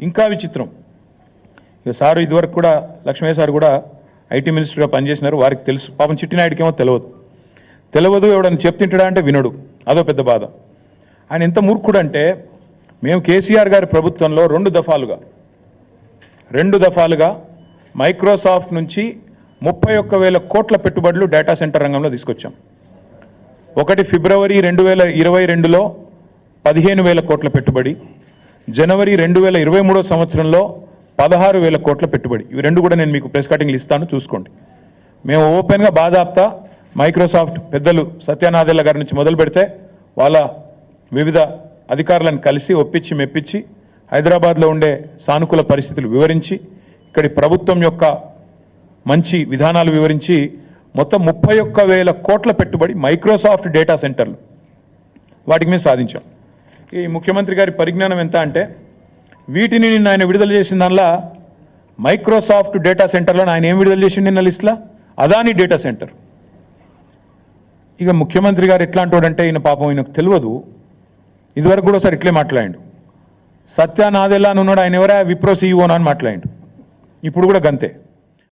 ఇంకా విచిత్రం, ఇక సారు ఇదివరకు కూడా లక్ష్మయ్య సార్ కూడా ఐటీ మినిస్టర్గా పనిచేసినారు, వారికి తెలుసు. పాపం చిట్టినాయుడికి ఏమో తెలియదు, ఎవడని చెప్తుంటాడా అంటే వినడు, అదో పెద్ద బాధ. ఆయన ఎంత మూర్ఖుడు అంటే, మేము కేసీఆర్ గారి ప్రభుత్వంలో రెండు దఫాలుగా మైక్రోసాఫ్ట్ నుంచి 31,000 కోట్ల పెట్టుబడులు డేటా సెంటర్ రంగంలో తీసుకొచ్చాం. ఒకటి ఫిబ్రవరి 2022లో 15,000 కోట్ల పెట్టుబడి, జనవరి 2023 సంవత్సరంలో 16,000 కోట్ల పెట్టుబడి. ఇవి రెండు కూడా నేను మీకు ప్రెస్ కటింగ్లు ఇస్తాను, చూసుకోండి. మేము ఓపెన్గా బాజాప్తా మైక్రోసాఫ్ట్ పెద్దలు సత్యనాదెల్ల గారి నుంచి మొదలు పెడితే వాళ్ళ వివిధ అధికారులను కలిసి ఒప్పించి మెప్పించి హైదరాబాద్లో ఉండే సానుకూల పరిస్థితులు వివరించి, ఇక్కడి ప్రభుత్వం యొక్క మంచి విధానాలు వివరించి మొత్తం 31,000 కోట్ల పెట్టుబడి మైక్రోసాఫ్ట్ డేటా సెంటర్లు, వాటికి మేము సాధించాం. ఈ ముఖ్యమంత్రి గారి పరిజ్ఞానం ఎంత అంటే, వీటిని నిన్న ఆయన విడుదల చేసిన దానిలో మైక్రోసాఫ్ట్ డేటా సెంటర్లో ఆయన ఏం విడుదల చేసిండు నిన్న లిస్టులో? Adani data centre. ఇక ముఖ్యమంత్రి గారు ఎట్లాంటి వాడంటే, ఈయన పాపం ఈయనకు తెలియదు. ఇదివరకు కూడా ఒకసారి ఇట్లే మాట్లాడాడు. సత్యనాదెల్లా అని ఉన్నాడు, ఆయన ఎవరా విప్రో సీఈఓనా అని మాట్లాడాడు. ఇప్పుడు కూడా గంతే.